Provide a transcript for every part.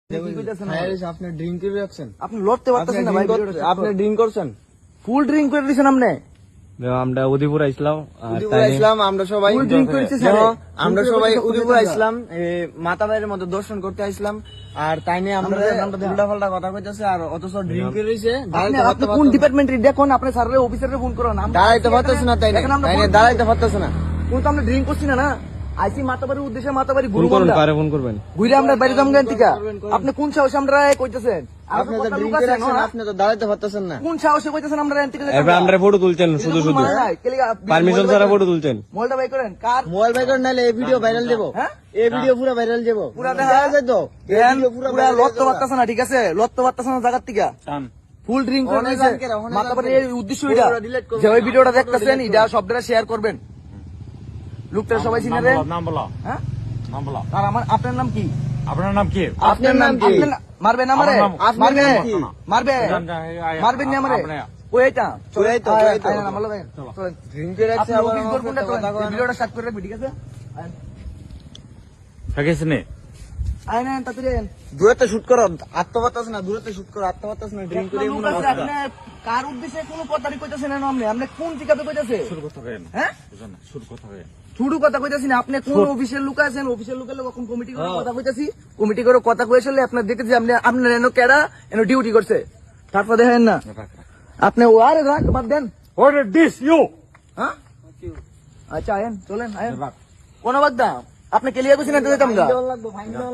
আপনি ড্রিঙ্ক করে রাখছেন, আপনি লড়তে পারতেছেন না ভাই, আপনি ড্রিঙ্ক করছেন, ফুল ড্রিঙ্ক করে দিয়েছেন আপনি। আমরা উদয়পুর আইছিলাম, আমরা সবাই ড্রিঙ্ক করেছি স্যার, আমরা সবাই উদয়পুর আইছিলাম, মাতাবাড়ির মতো দর্শন করতে আইছিলাম, আর তাই নিয়ে আমরা উল্টা পাল্টা কথা কইতেছে, আর অথচ ড্রিঙ্ক করে রয়েছে। আপনি কোন ডিপার্টমেন্টের দেখুন, আপনি স্যারের অফিসারের ফোন করুন। দাঁড়াইতে পারতেছে না, তাই নিয়ে দাঁড়াইতে পারতেছে না, কিন্তু আমরা ড্রিঙ্ক করছি না। আইসি মাতাবাড়ির উদ্দেশ্যে মাতাবাড়ি ফোন করুন, কারে ফোন করবেন, ঘুরে আমরা বাইরে যাম গান থেকে। আপনি কোন সাহসে আমরা কইতেছেন? আপনি তো ড্রিঙ্ক করে রাখছেন, আপনি তো দাঁড়াইতে পারতেছেন না। কোন সাহসে কইতেছেন আমরা এখান থেকে? এবার আমরা ফটো তুলছেন, শুধু শুধু পারমিশন ছাড়া ফটো তুলছেন। মোবাইলটা বাই করেন, কার মোবাইল বাই করেন, নাইলে এই ভিডিও ভাইরাল দেবো। হ্যাঁ, এই ভিডিও পুরো ভাইরাল দেবো, পুরো দেখা যায় তো। পুরো লড়তে পারতেছ না, ঠিক আছে? লড়তে পারতেছ না জায়গার থেকে। ফুল ড্রিঙ্ক করে নিয়েছে মাতাবাড়ির। এই উদ্দেশ্য এটা যে ওই ভিডিওটা দেখতেছেন, এটা সবটা শেয়ার করবেন। লোকটা সবাই চিনে রে। নাম বলো, হ্যাঁ নাম বলো। আর আপনার নাম কি? আপনার নাম কি? আপনার নাম কি? মারবে না মারে, মারবে মারবে মারবেন না মারে। ওই এটা ওই তো ড্রিঙ্ক করে রাখছে, ভিডিওটা স্টার্ট করে রাখবি, ঠিক আছে? থাকিসনি আইন আইন তাড়াতাড়ি আইন। দূরত্ব শুট করো, আত্মবাতাস না, দূরত্ব শুট করো, আত্মবাতাস না, ড্রিঙ্ক করে এমন অবস্থা। আপনি কার উদ্দেশ্যে কোনো কথাই কইতাছেন না? আপনি কোন ঠিকাতে কইতাছে? শুরু কথা কইেন, হ্যাঁ বুঝেন না, শুরু কথা কইেন। ছুড়ু কথা কইতাছি না। আপনি কোন অফিসের লোক আছেন? অফিসের লোকের লোক কমিটি করে কথা কইতাছি। কমিটি করে কথা কইছলে আপনার দেখেছি আপনার এনো কেডা এনো ডিউটি করছে, তারপর দেখেন না আপনি। ও আরে রাখ, বাদ দেন। What is this you? হ্যাঁ আচ্ছা আয়েন, চলেন আয়েন। কোন বাগদা আপনি ক্লিয়ার করছেন? এটা দিতাম না।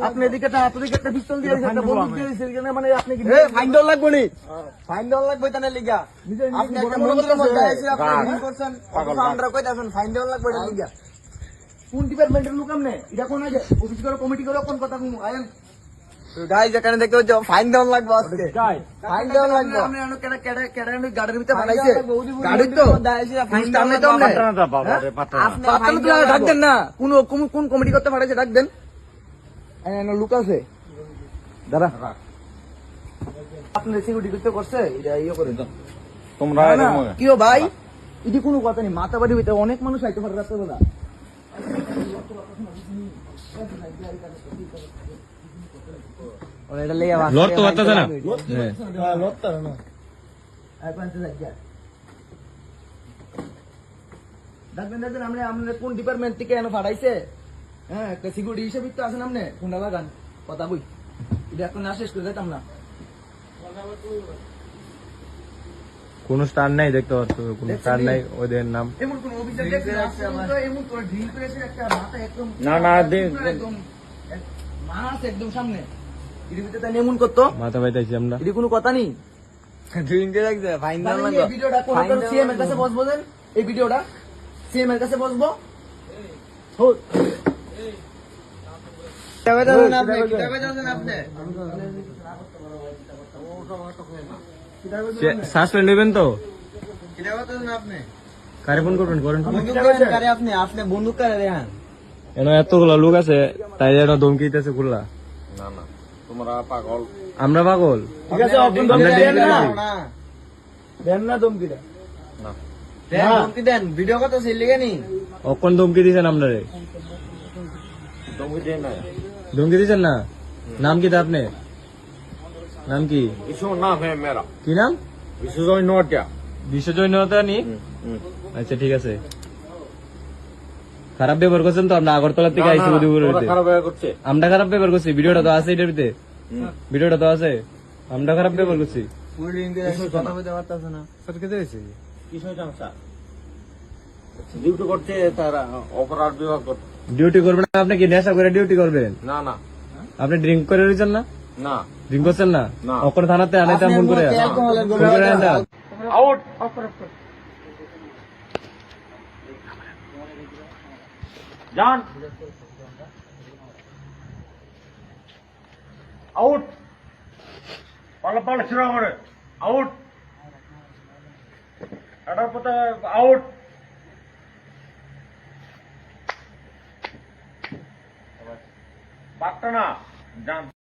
আপনি এদিকে একটা পিস্তল দিয়ে দিয়েছেন, একটা বন্দুক দিয়ে দিয়েছেন, এখানে মানে আপনি কি ফাইন দেওয়া লাগবে নি? ফাইন দেওয়া লাগবে তাহলে লিগা। আপনি একটা মন্দিরের মধ্যে আইছেন, আপনি ড্রিঙ্ক করছেন, আমরা কইতাছেন ফাইন দেওয়া লাগবে এটা লিগা। কোন ডিপার্টমেন্টের লোক আপনি? এটা কোন আছে? অফিস করে কমিটি করে কোন কথা কম আয়েন। গাইস এখানে দেখতে হচ্ছে ফাইন দেওয়া লাগবে আজকে, ফাইন দেওয়া লাগবে। আপনি এনো কেডা কেডা কেডা গাড়ির ভিতরে বানাইছে গাড়ি তো ফাইন আপনি তো আপনি পাঠানা দা বাবা রে, পাঠানা। পাতানো তো ডাক দেন না। কোন কমিটি করতে পাঠাইছে ডাক দেন। এনো লোক আছে দাঁড়া, আপনি সিকিউরিটি করতে এটা ইয়ে করে দাও তোমরা কি ও ভাই, এটি কোনো কথা নেই। মাতাবাড়ির ভিতরে অনেক মানুষ আইতে পারে রাত্রেবেলা। এটা লেগে লড় তো পারতেছে না। দেখবেন আমরা কোন ডিপার্টমেন্ট থেকে এনে পাঠাইছে। হ্যাঁ, একটা সিকিউরিটি হিসেবে তো আছেন আপনি। কোনটা লাগান কথা বই, এটা এখন না শেষ করে যেতাম না। কোন স্টার নাই, দেখতে পাচ্ছ কোন স্টার নাই, ওদের নাম। এমন কোন অফিসার দেখছেন এমন করে ড্রিল করে এসে একটা মাথা একদম না না একদম মাছ একদম সামনে এর ভিতরে তাই এমন করতো। মাথা পাইতেছি আমরা। এটা কোনো কথা নেই। ড্রিঙ্ক করে রাখছে, ফাইন দেওয়া তাহলে লাগবে। এই ভিডিওটা কোন সিএম এর কাছে বসবো দেন, এই ভিডিওটা সিএম এর কাছে বসবো। কিভাবে যাবেন আপনি? কিভাবে যাবেন আপনি? সাসপেন্ড হইবেন তো? কিভাবে যাবেন আপনি? কারে ফোন করবেন, করেন। বন্দুক দেন কারে আপনি? আপনি বন্দুক কারে দেন? এনো এতগুলা লোক আছে, তাই এনো ধমকি দিতেছে খুললা। না না, তোমরা পাগল। আমরা পাগল? ঠিক আছে, আপনি আমরা দেন না, না দেন না ধমকিটা। না দেন, ধমকি দেন। ভিডিও কত সেই লিগে নি? অকন ধমকি দিছেন আপনারে? তুমি দেন না। ধমকি দিছেন না? নাম কি তা আপনি? নাম কি? ইসো নাম है मेरा, কি নাম? বিশ্বজয় নোটিয়া। বিশ্বজয় নতা নি? আচ্ছা ঠিক আছে। খারাপ ব্যবহার করছেন তো? আমরা আগরতলা থেকে আইছি উদয়পুরের ভিতরে। খারাপ ব্যবহার করছে। আমরা খারাপ ব্যবহার করছি? ভিডিওটা তো আছে এটার ভিতরে, ভিডিওটা তো আছে। আমরা খারাপ ব্যবহার করছি? ফুল ড্রিঙ্ক করে রাখছে, কথা বলতে পারতাছে না। কিসের সমস্যা? ডিউটি করছে, তার অপরাধ বিভাগ করছে। ডিউটি করবেন না? আপনি কি নেশা করে ডিউটি করবেন? না না আপনি ড্রিঙ্ক করে রয়েছেন না? না। ড্রিঙ্ক করছেন না? না। অকন থানাতে আনাইতাম ফোন করে। অ্যালকোহলের ফোন করে আনতাম। আউট যান, আউট পালা পালা ছিল আমার আউট, এটার পথে আউট। বাট্টা না যান।